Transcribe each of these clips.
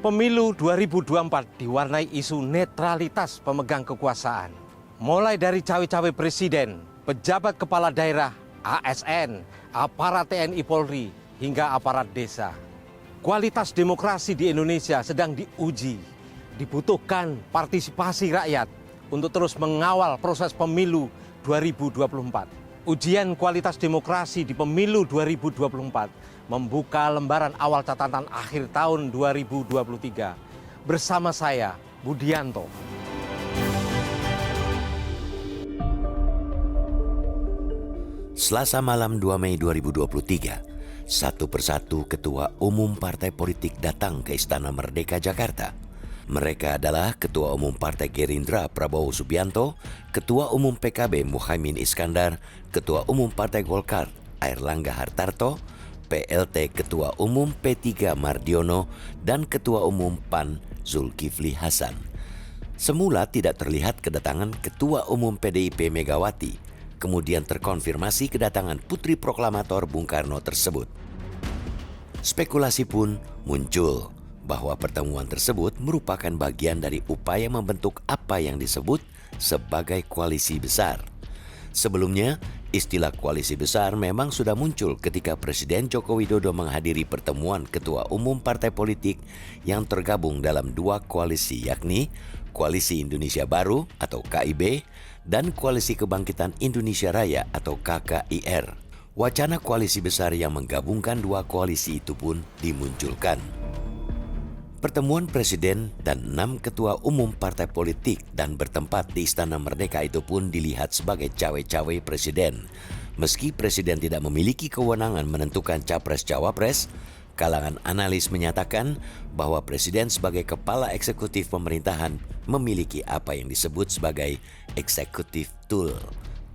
Pemilu 2024 diwarnai isu netralitas pemegang kekuasaan. Mulai dari cawe-cawe presiden, pejabat kepala daerah, ASN, aparat TNI Polri, hingga aparat desa. Kualitas demokrasi di Indonesia sedang diuji. Dibutuhkan partisipasi rakyat untuk terus mengawal proses pemilu 2024. Ujian kualitas demokrasi di pemilu 2024 membuka lembaran awal catatan akhir tahun 2023. Bersama saya, Budianto. Selasa malam 2 Mei 2023, satu persatu ketua umum partai politik datang ke Istana Merdeka Jakarta. Mereka adalah Ketua Umum Partai Gerindra Prabowo Subianto, Ketua Umum PKB Muhaimin Iskandar, Ketua Umum Partai Golkar Airlangga Hartarto, PLT Ketua Umum P3 Mardiono, dan Ketua Umum PAN Zulkifli Hasan. Semula tidak terlihat kedatangan Ketua Umum PDIP Megawati, kemudian terkonfirmasi kedatangan Putri Proklamator Bung Karno tersebut. Spekulasi pun muncul bahwa pertemuan tersebut merupakan bagian dari upaya membentuk apa yang disebut sebagai koalisi besar. Sebelumnya, istilah koalisi besar memang sudah muncul ketika Presiden Joko Widodo menghadiri pertemuan ketua umum partai politik yang tergabung dalam dua koalisi, yakni Koalisi Indonesia Baru atau KIB dan Koalisi Kebangkitan Indonesia Raya atau KKIR. Wacana koalisi besar yang menggabungkan dua koalisi itu pun dimunculkan. Pertemuan Presiden dan 6 ketua umum partai politik dan bertempat di Istana Merdeka itu pun dilihat sebagai cawe-cawe Presiden. Meski Presiden tidak memiliki kewenangan menentukan capres-cawapres, kalangan analis menyatakan bahwa Presiden sebagai kepala eksekutif pemerintahan memiliki apa yang disebut sebagai executive tool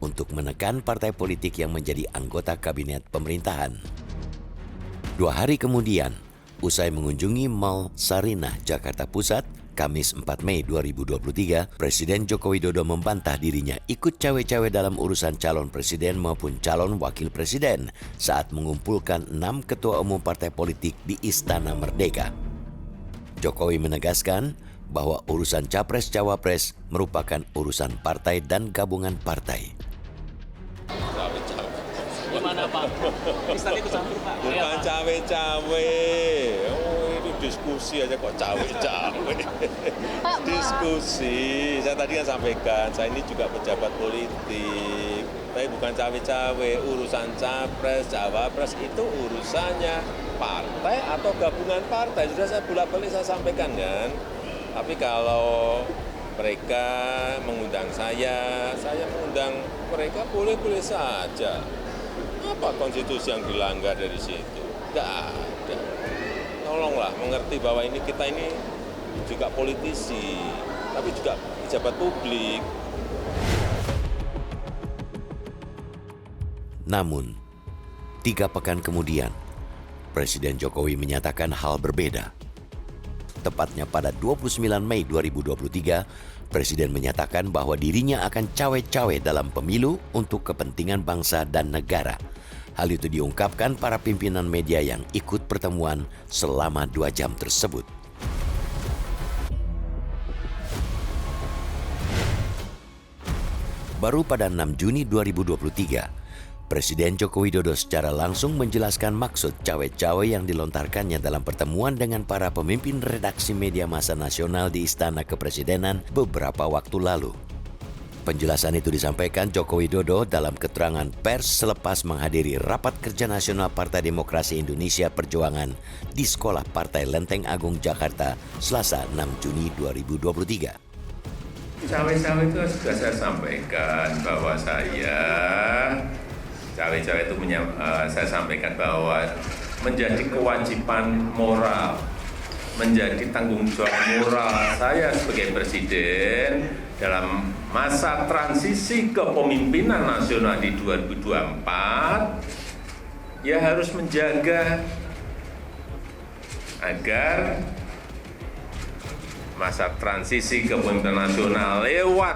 untuk menekan partai politik yang menjadi anggota kabinet pemerintahan. 2 hari kemudian, usai mengunjungi Mall Sarinah, Jakarta Pusat, Kamis 4 Mei 2023, Presiden Joko Widodo membantah dirinya ikut cawe-cawe dalam urusan calon presiden maupun calon wakil presiden saat mengumpulkan 6 ketua umum partai politik di Istana Merdeka. Jokowi menegaskan bahwa urusan capres-cawapres merupakan urusan partai dan gabungan partai. Gimana Pak? Bisa ikut campur Pak? Bukan cawe-cawe. Oh, itu diskusi aja kok cawe-cawe. Diskusi. Saya tadi kan sampaikan, saya ini juga pejabat politik. Tapi bukan cawe-cawe. Urusan capres, cawapres itu urusannya partai atau gabungan partai. Sudah saya bolak-balik saya sampaikan kan. Tapi kalau mereka mengundang saya mengundang mereka boleh-boleh saja. Apa konstitusi yang dilanggar dari situ? Nggak ada. Tolonglah mengerti bahwa kita ini juga politisi, tapi juga pejabat publik. Namun, 3 pekan kemudian, Presiden Jokowi menyatakan hal berbeda. Tepatnya pada 29 Mei 2023, Presiden menyatakan bahwa dirinya akan cawe-cawe dalam pemilu untuk kepentingan bangsa dan negara. Hal itu diungkapkan para pimpinan media yang ikut pertemuan selama 2 jam tersebut. Baru pada 6 Juni 2023, Presiden Joko Widodo secara langsung menjelaskan maksud cawe-cawe yang dilontarkannya dalam pertemuan dengan para pemimpin redaksi media massa nasional di Istana Kepresidenan beberapa waktu lalu. Penjelasan itu disampaikan Joko Widodo dalam keterangan pers selepas menghadiri Rapat Kerja Nasional Partai Demokrasi Indonesia Perjuangan di Sekolah Partai Lenteng Agung, Jakarta, Selasa 6 Juni 2023. Cawe-cawe itu sudah saya sampaikan bahwa cawe-cawe itu saya sampaikan bahwa menjadi kewajiban moral, menjadi tanggung jawab moral saya sebagai presiden dalam masa transisi kepemimpinan nasional di 2024, ya harus menjaga agar masa transisi kepemimpinan nasional lewat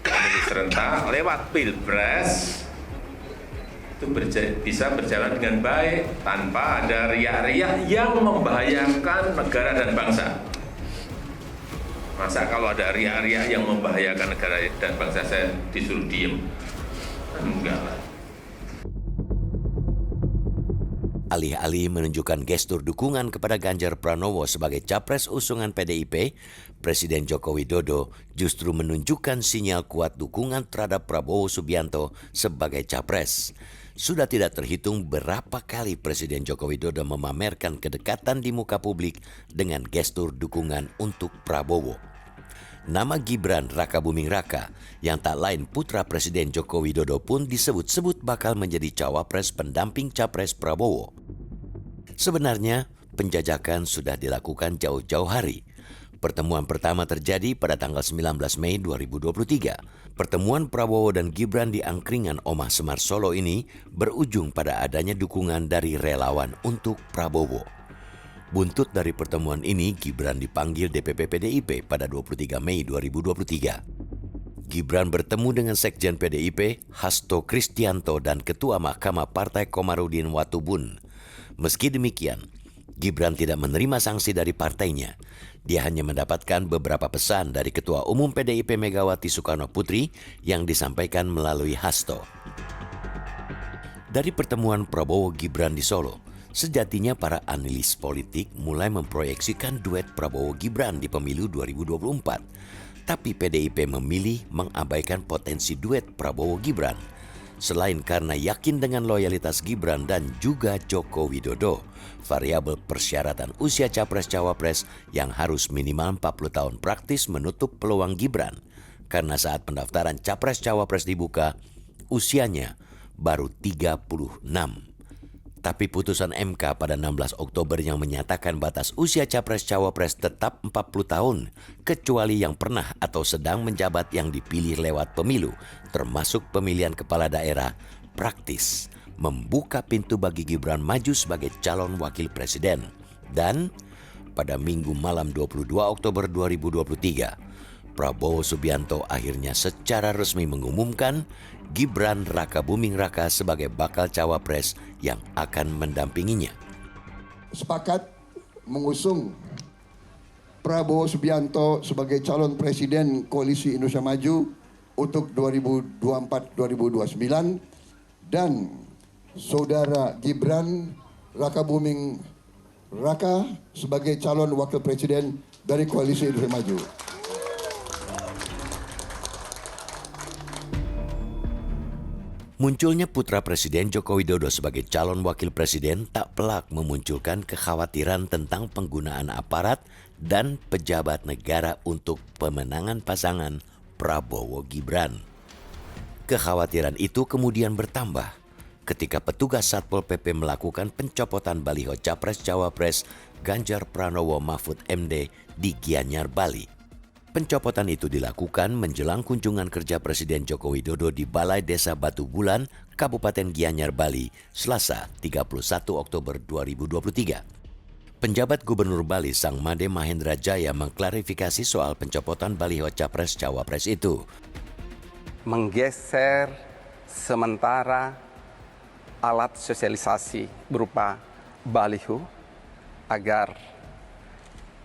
pemilu serentak, lewat pilpres, itu bisa berjalan dengan baik tanpa ada riak-riak yang membahayakan negara dan bangsa. Masa kalau ada riak-riak yang membahayakan negara dan bangsa saya disuruh diem? Enggak lah. Alih-alih menunjukkan gestur dukungan kepada Ganjar Pranowo sebagai capres usungan PDIP, Presiden Joko Widodo justru menunjukkan sinyal kuat dukungan terhadap Prabowo Subianto sebagai capres. Sudah tidak terhitung berapa kali Presiden Joko Widodo memamerkan kedekatan di muka publik dengan gestur dukungan untuk Prabowo. Nama Gibran Rakabuming Raka yang tak lain putra Presiden Joko Widodo pun disebut-sebut bakal menjadi cawapres pendamping capres Prabowo. Sebenarnya, penjajakan sudah dilakukan jauh-jauh hari. Pertemuan pertama terjadi pada tanggal 19 Mei 2023. Pertemuan Prabowo dan Gibran di Angkringan Omah Semar Solo ini berujung pada adanya dukungan dari relawan untuk Prabowo. Buntut dari pertemuan ini, Gibran dipanggil DPP PDIP pada 23 Mei 2023. Gibran bertemu dengan Sekjen PDIP, Hasto Kristianto dan Ketua Mahkamah Partai Komarudin Watubun. Meski demikian, Gibran tidak menerima sanksi dari partainya. Dia hanya mendapatkan beberapa pesan dari Ketua Umum PDIP Megawati Soekarno Putri yang disampaikan melalui Hasto. Dari pertemuan Prabowo Gibran di Solo, sejatinya para analis politik mulai memproyeksikan duet Prabowo Gibran di pemilu 2024. Tapi PDIP memilih mengabaikan potensi duet Prabowo Gibran. Selain karena yakin dengan loyalitas Gibran dan juga Joko Widodo, variabel persyaratan usia capres-cawapres yang harus minimal 40 tahun praktis menutup peluang Gibran. Karena saat pendaftaran capres-cawapres dibuka, usianya baru 36. Tapi putusan MK pada 16 Oktober yang menyatakan batas usia capres-cawapres tetap 40 tahun, kecuali yang pernah atau sedang menjabat yang dipilih lewat pemilu, termasuk pemilihan kepala daerah, praktis membuka pintu bagi Gibran maju sebagai calon wakil presiden. Dan pada Minggu malam 22 Oktober 2023, Prabowo Subianto akhirnya secara resmi mengumumkan Gibran Rakabuming Raka sebagai bakal cawapres yang akan mendampinginya. Sepakat mengusung Prabowo Subianto sebagai calon presiden Koalisi Indonesia Maju untuk 2024-2029 dan saudara Gibran Rakabuming Raka sebagai calon wakil presiden dari Koalisi Indonesia Maju. Munculnya putra Presiden Joko Widodo sebagai calon wakil presiden tak pelak memunculkan kekhawatiran tentang penggunaan aparat dan pejabat negara untuk pemenangan pasangan Prabowo Gibran. Kekhawatiran itu kemudian bertambah ketika petugas Satpol PP melakukan pencopotan baliho Capres-Cawapres Ganjar Pranowo Mahfud MD di Gianyar, Bali. Pencopotan itu dilakukan menjelang kunjungan kerja Presiden Joko Widodo di Balai Desa Batu Bulan, Kabupaten Gianyar, Bali, Selasa 31 Oktober 2023. Penjabat Gubernur Bali Sang Made Mahendra Jaya mengklarifikasi soal pencopotan baliho Capres-Cawapres itu. Menggeser sementara alat sosialisasi berupa baliho agar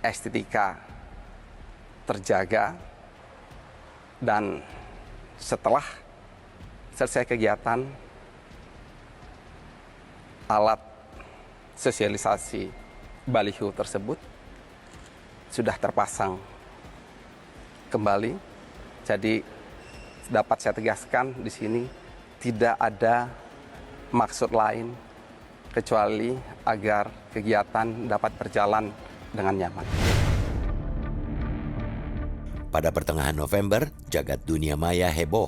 estetika terjaga, dan setelah selesai kegiatan alat sosialisasi baliho tersebut sudah terpasang kembali. Jadi dapat saya tegaskan di sini tidak ada maksud lain kecuali agar kegiatan dapat berjalan dengan nyaman. Pada pertengahan November, jagat dunia maya heboh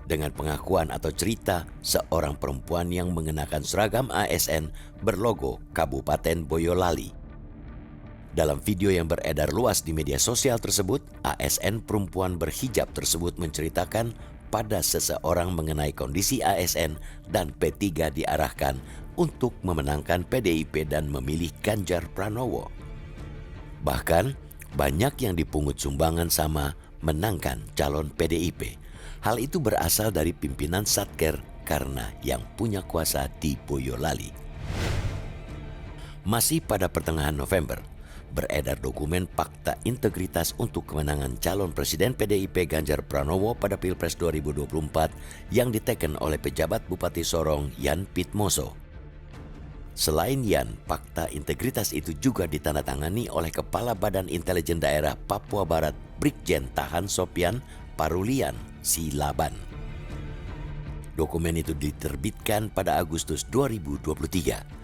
dengan pengakuan atau cerita seorang perempuan yang mengenakan seragam ASN berlogo Kabupaten Boyolali. Dalam video yang beredar luas di media sosial tersebut, ASN perempuan berhijab tersebut menceritakan pada seseorang mengenai kondisi ASN dan P3 diarahkan untuk memenangkan PDIP dan memilih Ganjar Pranowo. Bahkan, banyak yang dipungut sumbangan sama menangkan calon PDIP. Hal itu berasal dari pimpinan Satker karena yang punya kuasa di Boyolali. Masih pada pertengahan November, beredar dokumen Fakta Integritas untuk kemenangan calon Presiden PDIP Ganjar Pranowo pada Pilpres 2024 yang diteken oleh pejabat Bupati Sorong Yan Pitmoso. Selain Yan, Fakta Integritas itu juga ditandatangani oleh Kepala Badan Intelijen Daerah Papua Barat Brigjen Tahan Sopian Parulian Silaban. Dokumen itu diterbitkan pada Agustus 2023.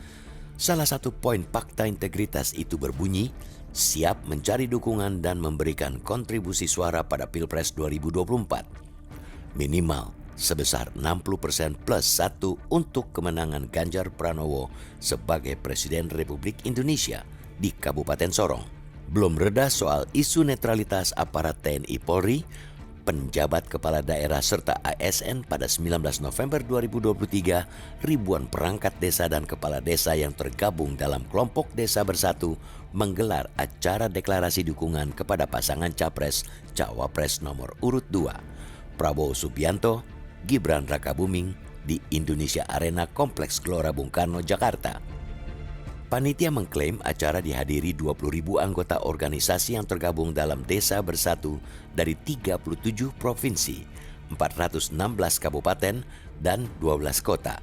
Salah satu poin Fakta Integritas itu berbunyi, siap mencari dukungan dan memberikan kontribusi suara pada Pilpres 2024. Minimal sebesar 60% plus 1 untuk kemenangan Ganjar Pranowo sebagai Presiden Republik Indonesia di Kabupaten Sorong. Belum reda soal isu netralitas aparat TNI Polri, penjabat kepala daerah serta ASN pada 19 November 2023, ribuan perangkat desa dan kepala desa yang tergabung dalam kelompok Desa Bersatu menggelar acara deklarasi dukungan kepada pasangan Capres Cawapres nomor urut 2, Prabowo Subianto, Gibran Rakabuming di Indonesia Arena Kompleks Gelora Bung Karno, Jakarta. Panitia mengklaim acara dihadiri 20.000 anggota organisasi yang tergabung dalam Desa Bersatu dari 37 provinsi, 416 kabupaten, dan 12 kota.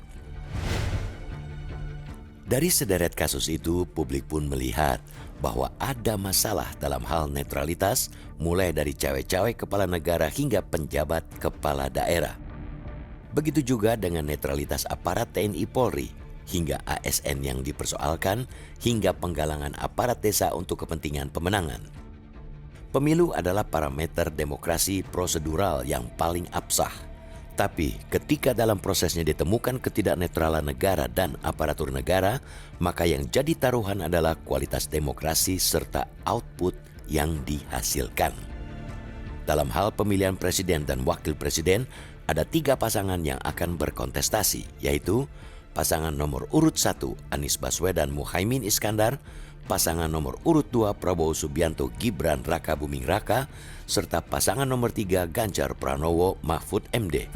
Dari sederet kasus itu, publik pun melihat bahwa ada masalah dalam hal netralitas, mulai dari cawe-cawe kepala negara hingga penjabat kepala daerah. Begitu juga dengan netralitas aparat TNI Polri, hingga ASN yang dipersoalkan, hingga penggalangan aparat desa untuk kepentingan pemenangan. Pemilu adalah parameter demokrasi prosedural yang paling absah. Tapi ketika dalam prosesnya ditemukan ketidaknetralan negara dan aparatur negara, maka yang jadi taruhan adalah kualitas demokrasi serta output yang dihasilkan. Dalam hal pemilihan presiden dan wakil presiden, ada 3 pasangan yang akan berkontestasi, yaitu pasangan nomor urut 1 Anies Baswedan Muhaimin Iskandar, pasangan nomor urut 2 Prabowo Subianto Gibran Rakabuming Raka, serta pasangan nomor 3 Ganjar Pranowo Mahfud MD.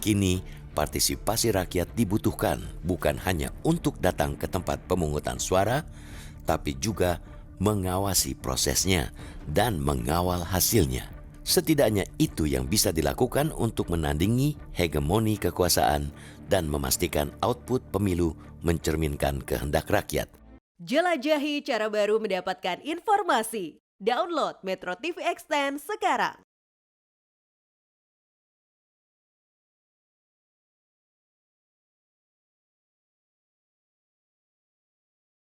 Kini, partisipasi rakyat dibutuhkan bukan hanya untuk datang ke tempat pemungutan suara, tapi juga mengawasi prosesnya dan mengawal hasilnya. Setidaknya itu yang bisa dilakukan untuk menandingi hegemoni kekuasaan dan memastikan output pemilu mencerminkan kehendak rakyat. Jelajahi cara baru mendapatkan informasi. Download Metro TV Extend sekarang.